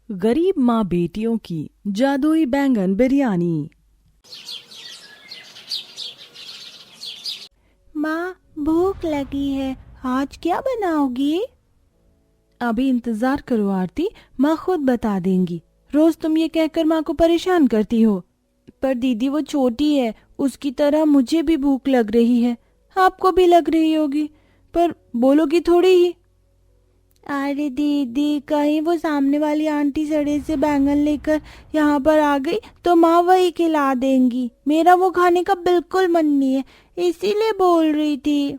गरीब माँ बेटियों की जादुई बैंगन बिरयानी। माँ, भूख लगी है, आज क्या बनाओगी? अभी इंतजार करो आरती, माँ खुद बता देंगी। रोज तुम ये कहकर माँ को परेशान करती हो। पर दीदी वो छोटी है, उसकी तरह मुझे भी भूख लग रही है। आपको भी लग रही होगी, पर बोलोगी थोड़ी ही। अरे दीदी, कहीं वो सामने वाली आंटी सड़े से बैंगन लेकर यहाँ पर आ गई तो माँ वही खिला देंगी। मेरा वो खाने का बिल्कुल मन नहीं है, इसीलिए बोल रही थी।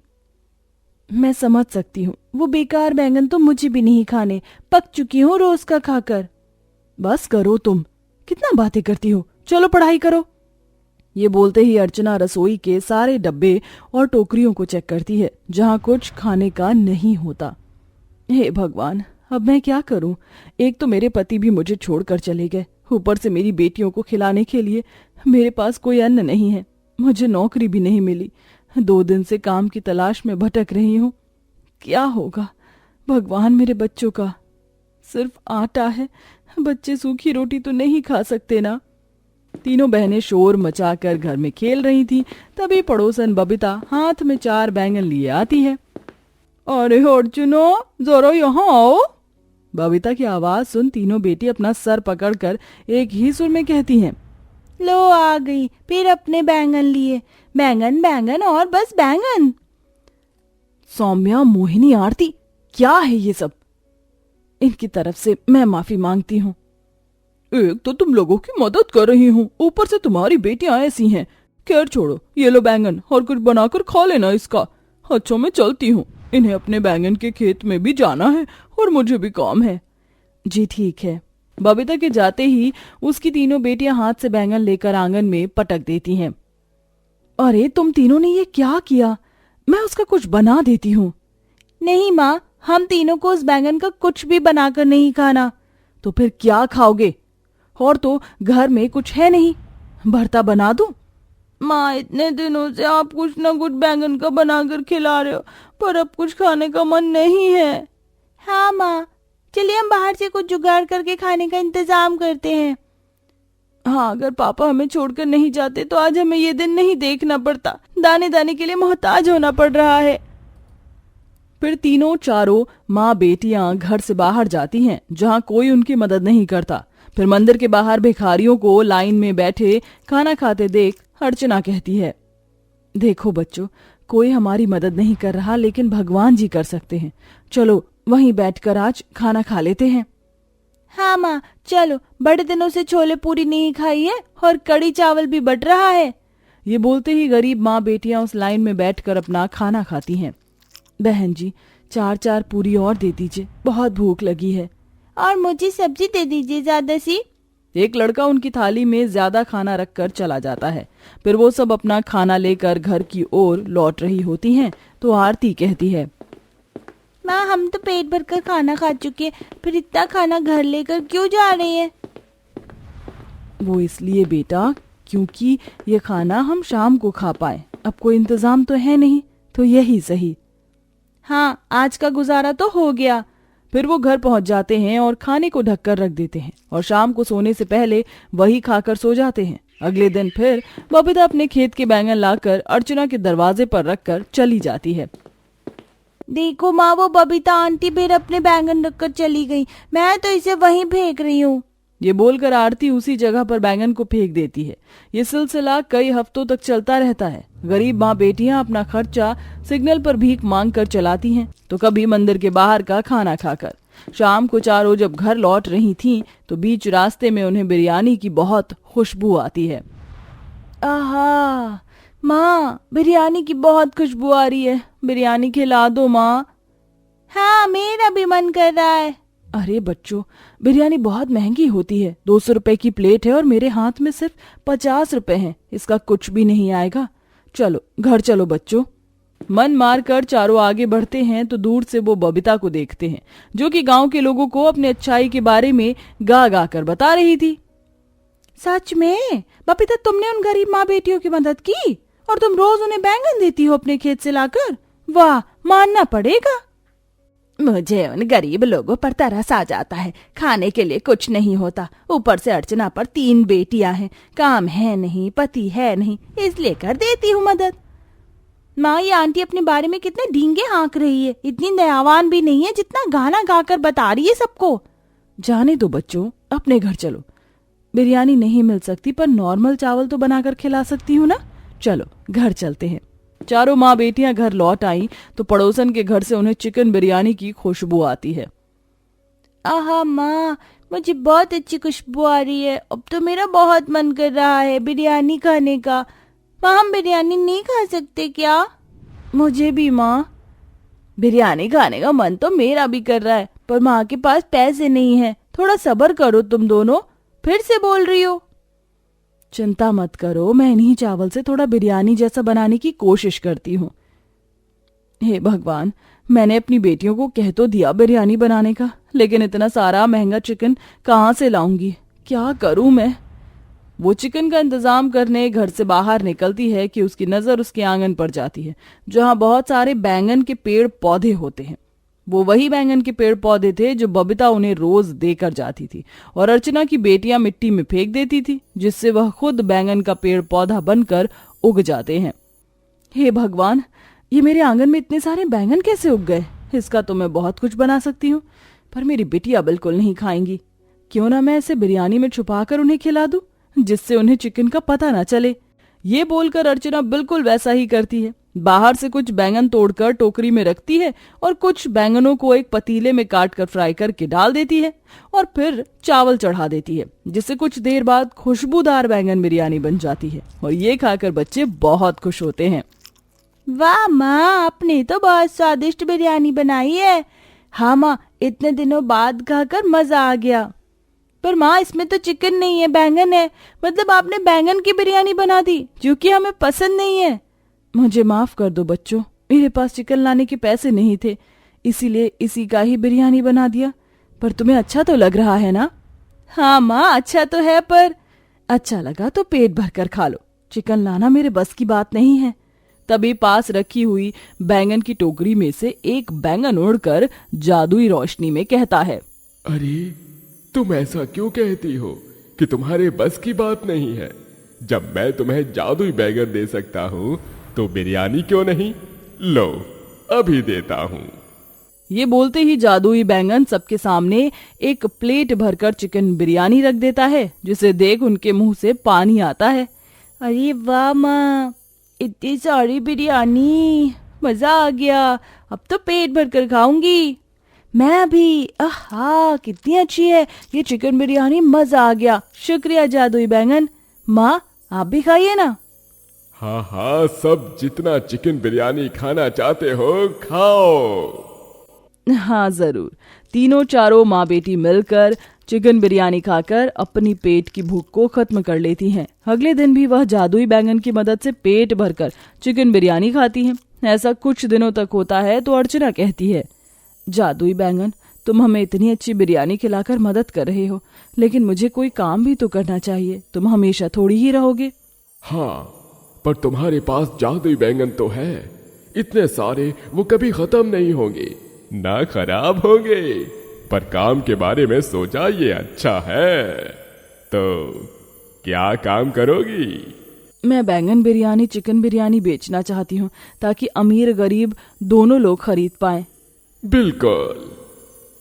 मैं समझ सकती हूँ, वो बेकार बैंगन तो मुझे भी नहीं खाने, पक चुकी हूँ रोज का खाकर। बस करो तुम, कितना बातें करती हो, चलो पढ़ाई करो। ये बोलते ही अर्चना रसोई के सारे डब्बे और टोकरियों को चेक करती है जहाँ कुछ खाने का नहीं होता। हे भगवान, अब मैं क्या करूं? एक तो मेरे पति भी मुझे छोड़कर चले गए, ऊपर से मेरी बेटियों को खिलाने के लिए मेरे पास कोई अन्न नहीं है। मुझे नौकरी भी नहीं मिली, 2 दिन से काम की तलाश में भटक रही हूँ। क्या होगा भगवान मेरे बच्चों का? सिर्फ आटा है, बच्चे सूखी रोटी तो नहीं खा सकते ना। तीनों बहनें शोर मचाकर घर में खेल रही थीं, तभी पड़ोसन बबीता हाथ में 4 बैंगन लिए आती है। अरे अर्जुनो, जरा यहाँ आओ। बबीता की आवाज सुन तीनों बेटी अपना सर पकड़कर एक ही सुर में कहती हैं, लो आ गई, फिर अपने बैंगन लिए। बैंगन बैंगन और बस बैंगन। सौम्या, मोहिनी, आरती, क्या है ये सब? इनकी तरफ से मैं माफी मांगती हूँ। एक तो तुम लोगों की मदद कर रही हूँ, ऊपर से तुम्हारी बेटियां ऐसी हैं। खैर छोड़ो, ये लो बैंगन और कुछ बनाकर खा लेना इसका। अच्छा मैं चलती हूँ, इन्हें अपने बैंगन के खेत में भी जाना है और मुझे भी काम है। जी ठीक है। बबीता के जाते ही उसकी तीनों बेटियां हाथ से बैंगन लेकर आंगन में पटक देती हैं। अरे तुम तीनों ने ये क्या किया? मैं उसका कुछ बना देती हूँ। नहीं माँ, हम तीनों को उस बैंगन का कुछ भी बनाकर नहीं खाना। तो फिर क्या खाओगे? और तो घर में कुछ है नहीं, भरता बना दूं? माँ, इतने दिनों से आप कुछ न कुछ बैंगन का बनाकर खिला रहे हो, पर अब कुछ खाने का मन नहीं है। हाँ माँ, चलिए हम बाहर से कुछ जुगाड़ करके खाने का इंतजाम करते हैं। हाँ, अगर पापा हमें छोड़कर नहीं जाते तो आज हमें ये दिन नहीं देखना पड़ता। दाने दाने के लिए मोहताज होना पड़ रहा है। फिर तीनों चारों माँ बेटियां घर से बाहर जाती हैं जहाँ कोई उनकी मदद नहीं करता। फिर मंदिर के बाहर भिखारियों को लाइन में बैठे खाना खाते देख अर्चना कहती है, देखो बच्चों, कोई हमारी मदद नहीं कर रहा, लेकिन भगवान जी कर सकते हैं। चलो वहीं बैठकर आज खाना खा लेते हैं। हाँ माँ, चलो, बड़े दिनों से छोले पूरी नहीं खाई है और कड़ी चावल भी बट रहा है। ये बोलते ही गरीब माँ बेटियां उस लाइन में बैठकर अपना खाना खाती हैं। बहन जी, 4 पूरी और दे दीजिए, बहुत भूख लगी है। और मुझे सब्जी दे दीजिए ज्यादा सी। एक लड़का उनकी थाली में ज्यादा खाना रखकर चला जाता है। फिर वो सब अपना खाना लेकर घर की ओर लौट रही होती हैं तो आरती कहती है, माँ, हम तो पेट भरकर खाना खा चुके हैं, फिर इतना खाना घर लेकर क्यों जा रही है? वो इसलिए बेटा, क्योंकि ये खाना हम शाम को खा पाए। अब कोई इंतजाम तो है नहीं, तो यही सही। हाँ, आज का गुजारा तो हो गया। फिर वो घर पहुंच जाते हैं और खाने को ढककर रख देते हैं और शाम को सोने से पहले वही खाकर सो जाते हैं। अगले दिन फिर बबीता अपने खेत के बैंगन लाकर अर्चना के दरवाजे पर रखकर चली जाती है। देखो माँ, वो बबीता आंटी फिर अपने बैंगन रखकर चली गई। मैं तो इसे वहीं फेंक रही हूँ। ये बोलकर आरती उसी जगह पर बैंगन को फेंक देती है। ये सिलसिला कई हफ्तों तक चलता रहता है। गरीब माँ बेटियां अपना खर्चा सिग्नल पर भीख मांग कर चलाती हैं, तो कभी मंदिर के बाहर का खाना खाकर। शाम को चारों जब घर लौट रही थीं, तो बीच रास्ते में उन्हें बिरयानी की बहुत खुशबू आती है। आहा माँ, बिरयानी की बहुत खुशबू आ रही है, बिरयानी खिला दो माँ। हाँ, मेरा भी मन कर रहा है। अरे बच्चों, बिरयानी बहुत महंगी होती है, 200 रुपए की प्लेट है और मेरे हाथ में सिर्फ 50 रुपए हैं। इसका कुछ भी नहीं आएगा। चलो घर चलो बच्चों। मन मार कर चारों आगे बढ़ते हैं तो दूर से वो बबीता को देखते हैं, जो कि गांव के लोगों को अपने अच्छाई के बारे में गा गा कर बता रही थी। सच में बबीता, तुमने उन गरीब माँ बेटियों की मदद की और तुम रोज उन्हें बैंगन देती हो अपने खेत से लाकर? वाह, मानना पड़ेगा। मुझे उन गरीब लोगों पर तरस आ जाता है, खाने के लिए कुछ नहीं होता, ऊपर से अर्चना पर 3 बेटियां हैं, काम है नहीं, पति है नहीं, इसलिए कर देती हूँ मदद। माँ, ये आंटी अपने बारे में कितने ढींगे हाँक रही है, इतनी दयावान भी नहीं है जितना गाना गाकर बता रही है सबको। जाने दो बच्चों, अपने घर चलो। बिरयानी नहीं मिल सकती पर नॉर्मल चावल तो बनाकर खिला सकती हूँ ना। चलो घर चलते हैं। चारों माँ बेटियां घर लौट आई तो पड़ोसन के घर से उन्हें चिकन बिरयानी की खुशबू आती है। आहा माँ, मुझे बहुत अच्छी खुशबू आ रही है, अब तो मेरा बहुत मन कर रहा है बिरयानी खाने का। माँ, हम बिरयानी नहीं खा सकते क्या? मुझे भी माँ, बिरयानी खाने का मन तो मेरा भी कर रहा है, पर माँ के पास पैसे नहीं है। थोड़ा सब्र करो तुम दोनों। फिर से बोल रही हो? चिंता मत करो, मैं इन्हीं चावल से थोड़ा बिरयानी जैसा बनाने की कोशिश करती हूँ। हे भगवान, मैंने अपनी बेटियों को कह तो दिया बिरयानी बनाने का, लेकिन इतना सारा महंगा चिकन कहाँ से लाऊंगी? क्या करूं मैं? वो चिकन का इंतजाम करने घर से बाहर निकलती है कि उसकी नजर उसके आंगन पर जाती है, जहां बहुत सारे बैंगन के पेड़ पौधे होते हैं। वो वही बैंगन के पेड़ पौधे थे जो बबीता उन्हें रोज देकर जाती थी और अर्चना की बेटियां मिट्टी में फेंक देती थी, जिससे वह खुद बैंगन का पेड़ पौधा बनकर उग जाते हैं। हे भगवान, ये मेरे आंगन में इतने सारे बैंगन कैसे उग गए? इसका तो मैं बहुत कुछ बना सकती हूँ, पर मेरी बिटिया बिल्कुल नहीं खाएंगी। क्यों ना मैं इसे बिरयानी में छुपाकर उन्हें खिला दूं, जिससे उन्हें चिकन का पता ना चले। ये बोलकर अर्चना बिल्कुल वैसा ही करती है। बाहर से कुछ बैंगन तोड़कर टोकरी में रखती है और कुछ बैंगनों को एक पतीले में काटकर फ्राई करके डाल देती है और फिर चावल चढ़ा देती है, जिससे कुछ देर बाद खुशबूदार बैंगन बिरयानी बन जाती है और ये खाकर बच्चे बहुत खुश होते हैं। वाह माँ, आपने तो बहुत स्वादिष्ट बिरयानी बनाई है। हाँ माँ, इतने दिनों बाद खाकर मजा आ गया। पर माँ, इसमें तो चिकन नहीं है, बैंगन है। मतलब आपने बैंगन की बिरयानी बना दी, जो कि हमें पसंद नहीं है। मुझे माफ कर दो बच्चों, मेरे पास चिकन लाने के पैसे नहीं थे, इसीलिए इसी का ही बिरयानी बना दिया। पर तुम्हें अच्छा तो लग रहा है ना? हाँ माँ, अच्छा तो है, पर अच्छा लगा तो पेट भर कर खा लो। चिकन लाना मेरे बस की बात नहीं है। तभी पास रखी हुई बैंगन की टोकरी में से एक बैंगन उड़कर जादुई रोशनी में कहता है, अरे तुम ऐसा क्यों कहती हो कि तुम्हारे बस की बात नहीं है? जब मैं तुम्हें जादुई बैंगन दे सकता हूँ तो बिरयानी क्यों नहीं? लो, अभी देता हूँ। ये बोलते ही जादुई बैंगन सबके सामने एक प्लेट भरकर चिकन बिरयानी रख देता है, जिसे देख उनके मुंह से पानी आता है। अरे वाह माँ, इतनी सारी बिरयानी, मजा आ गया। अब तो पेट भर कर खाऊंगी मैं भी। आहा, कितनी अच्छी है ये चिकन बिरयानी, मजा आ गया। शुक्रिया जादुई बैंगन। माँ, आप भी खाइए ना। हाँ हाँ, सब जितना चिकन बिरयानी खाना चाहते हो खाओ। हाँ जरूर। तीनों चारों माँ बेटी मिलकर चिकन बिरयानी खाकर अपनी पेट की भूख को खत्म कर लेती हैं। अगले दिन भी वह जादुई बैंगन की मदद से पेट भरकर चिकन बिरयानी खाती हैं। ऐसा कुछ दिनों तक होता है तो अर्चना कहती है, जादुई बैंगन, तुम हमें इतनी अच्छी बिरयानी खिलाकर मदद कर रहे हो, लेकिन मुझे कोई काम भी तो करना चाहिए। तुम हमेशा थोड़ी ही रहोगे। हाँ, पर तुम्हारे पास जादुई बैंगन तो है, इतने सारे वो कभी खत्म नहीं होंगे, ना खराब होंगे। पर काम के बारे में सोचा ये अच्छा है, तो क्या काम करोगी? मैं बैंगन बिरयानी चिकन बिरयानी बेचना चाहती हूँ, ताकि अमीर गरीब दोनों लोग खरीद पाएं। बिल्कुल।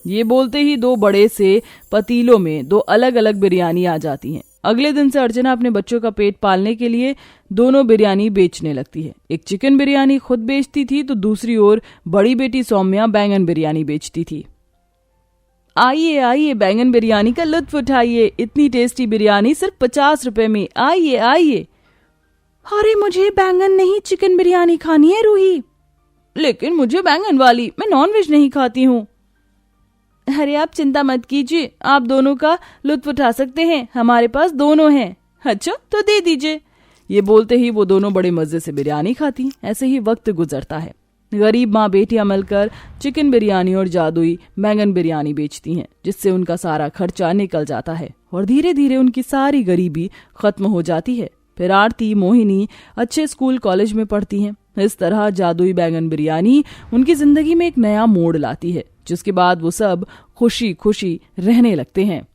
ये बोलते ही 2 बड़े से पतीलों में 2 अलग अलग बिरयानी आ जाती हैं। अगले दिन से अर्चना अपने बच्चों का पेट पालने के लिए दोनों बिरयानी बेचने लगती है। एक चिकन बिरयानी खुद बेचती थी तो दूसरी ओर बड़ी बेटी सौम्या बैंगन बिरयानी बेचती थी। आइए आइए, बैंगन बिरयानी का लुत्फ उठाइए, इतनी टेस्टी बिरयानी सिर्फ 50 रुपए में। आइए आइए। अरे मुझे बैंगन नहीं, चिकन बिरयानी खानी है रूही। लेकिन मुझे बैंगन वाली, मैं नॉनवेज नहीं खाती हूँ। अरे आप चिंता मत कीजिए, आप दोनों का लुत्फ उठा सकते हैं, हमारे पास दोनों हैं। अच्छा तो दे दीजिए। ये बोलते ही वो दोनों बड़े मजे से बिरयानी खाती। ऐसे ही वक्त गुजरता है। गरीब माँ बेटियां मिलकर चिकन बिरयानी और जादुई बैंगन बिरयानी बेचती हैं, जिससे उनका सारा खर्चा निकल जाता है और धीरे धीरे उनकी सारी गरीबी खत्म हो जाती है। फिर आरती मोहिनी अच्छे स्कूल कॉलेज में पढ़ती हैं। इस तरह जादुई बैंगन बिरयानी उनकी जिंदगी में एक नया मोड़ लाती है। जिसके बाद वो सब खुशी खुशी रहने लगते हैं।